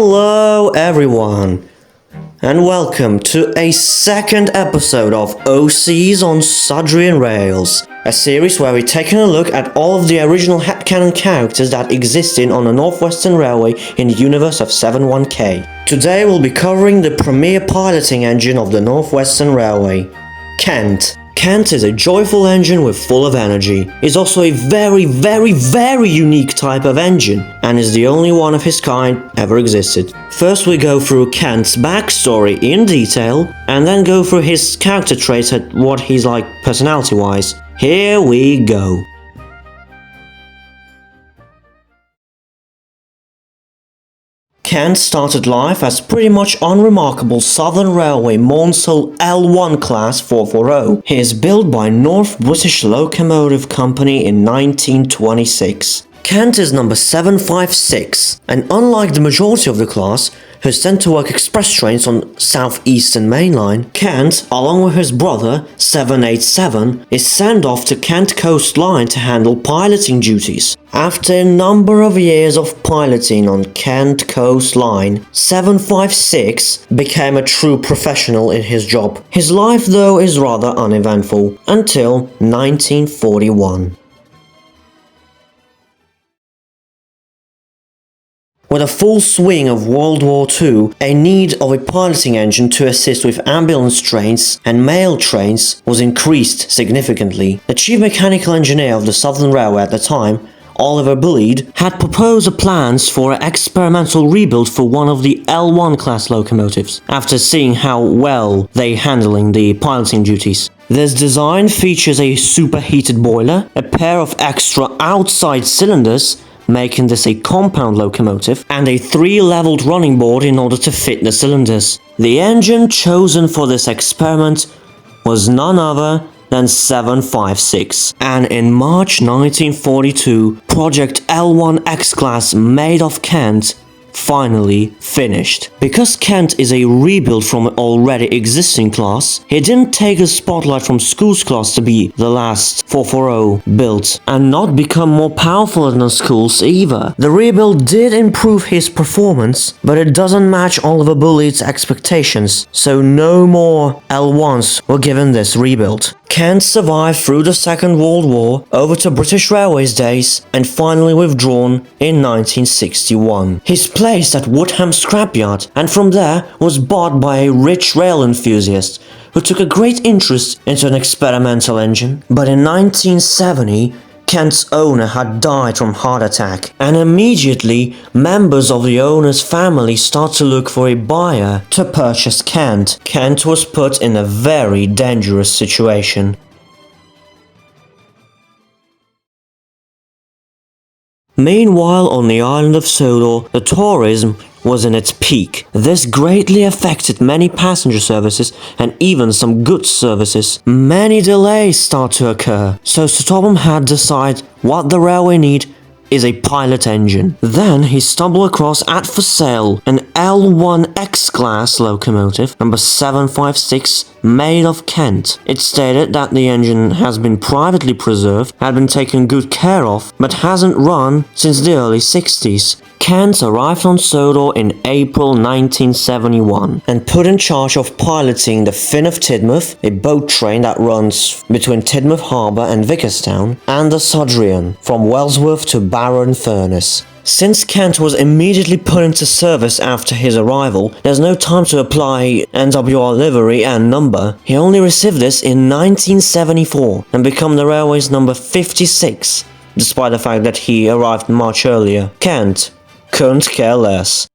Hello everyone, and welcome to a second episode of OCs on Sudrian Rails, a series where we're taking a look at all of the original headcanon characters that existed on the Northwestern Railway in the universe of 7.1K. Today we'll be covering the premier piloting engine of the Northwestern Railway, Kent. Kent is a joyful engine with full of energy. It's also a very unique type of engine, and is the only one of his kind ever existed. First we go through Kent's backstory in detail, and then go through his character traits and what he's like personality-wise. Here we go. Kent started life as pretty much unremarkable Southern Railway Monsell L1 class 440. He is built by North British Locomotive Company in 1926. Kent is number 756, and unlike the majority of the class, who tend to work express trains on Southeastern Main Line, Kent, along with his brother 787, is sent off to Kent Coast Line to handle piloting duties. After a number of years of piloting on Kent Coast Line, 756 became a true professional in his job. His life though is rather uneventful, until 1941. With a full swing of World War II, a need of a piloting engine to assist with ambulance trains and mail trains was increased significantly. The chief mechanical engineer of the Southern Railway at the time, Oliver Bulleid, had proposed plans for an experimental rebuild for one of the L1 class locomotives, after seeing how well they handling the piloting duties. This design features a superheated boiler, a pair of extra outside cylinders, making this a compound locomotive, and a 3-leveled running board in order to fit the cylinders. The engine chosen for this experiment was none other than 756, and in March 1942, Project L1 X-Class made of Kent finally finished. Because Kent is a rebuild from an already existing class, he didn't take the spotlight from School's class to be the last 440 built, and not become more powerful than School's either. The rebuild did improve his performance, but it doesn't match Oliver Bulleid's expectations, so no more L1s were given this rebuild. Kent survived through the Second World War, over to British Railways days, and finally withdrawn in 1961. He's placed at Woodham Scrapyard, and from there was bought by a rich rail enthusiast who took a great interest into an experimental engine. But in 1970, Kent's owner had died from heart attack, and immediately members of the owner's family start to look for a buyer to purchase Kent. Kent was put in a very dangerous situation. Meanwhile, on the island of Sodor, the tourism was in its peak. This greatly affected many passenger services and even some goods services. Many delays start to occur, so Sodor had decided what the railway need is a pilot engine. Then he stumbled across at for sale an L1 X-Class locomotive, number 756, made of Kent. It stated that the engine has been privately preserved, had been taken good care of, but hasn't run since the early 60s. Kent arrived on Sodor in April 1971 and put in charge of piloting the Finn of Tidmouth, a boat train that runs between Tidmouth Harbour and Vickerstown, and the Sudrian, from Wellsworth to Barrow Furness. Since Kent was immediately put into service after his arrival, there's no time to apply NWR livery and number. He only received this in 1974 and became the railway's number 56, despite the fact that he arrived much earlier. Kent couldn't care less.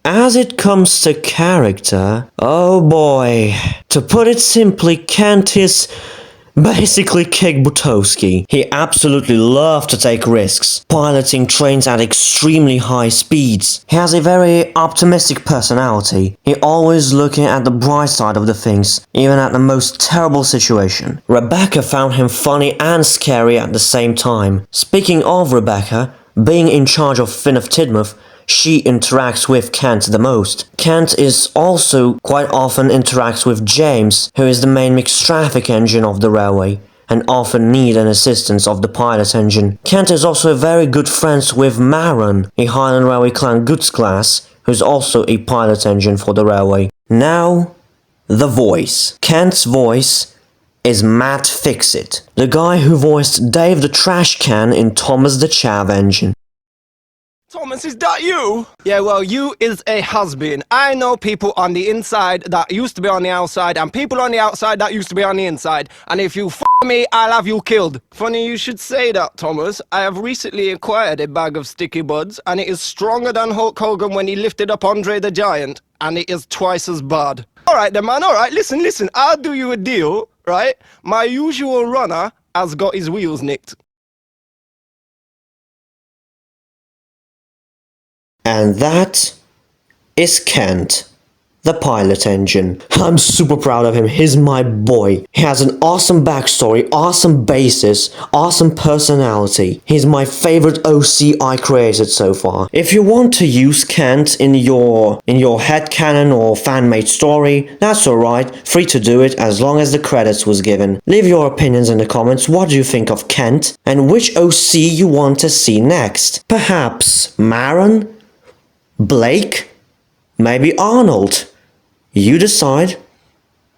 As it comes to character, oh boy, to put it simply, Kent is basically Kick Butowski. He absolutely loved to take risks, piloting trains at extremely high speeds. He has a very optimistic personality. He always looking at the bright side of the things, even at the most terrible situation. Rebecca found him funny and scary at the same time. Speaking of Rebecca, being in charge of Finn of Tidmouth, she interacts with Kent the most. Kent is also quite often interacts with James, who is the main mixed traffic engine of the railway, and often need an assistance of the pilot engine. Kent is also very good friends with Maron, a Highland Railway clan goods class, who's also a pilot engine for the railway. Now, the voice. Kent's voice is Matt Fixit, the guy who voiced Dave the Trash Can in Thomas the Chav Engine. Thomas, is that you? Yeah, well, you is a has-been. I know people on the inside that used to be on the outside, and people on the outside that used to be on the inside. And if you f me, I'll have you killed. Funny you should say that, Thomas. I have recently acquired a bag of sticky buds, and it is stronger than Hulk Hogan when he lifted up Andre the Giant, and it is twice as bad. Alright then, man, alright, listen, I'll do you a deal, right? My usual runner has got his wheels nicked. And that is Kent, the pilot engine. I'm super proud of him. He's my boy. He has an awesome backstory, awesome basis, awesome personality. He's my favorite OC I created so far. If you want to use Kent in your headcanon or fan-made story, that's alright. Free to do it as long as the credits was given. Leave your opinions in the comments. What do you think of Kent? And which OC you want to see next? Perhaps Maron? Blake? Maybe Arnold? You decide.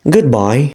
Goodbye.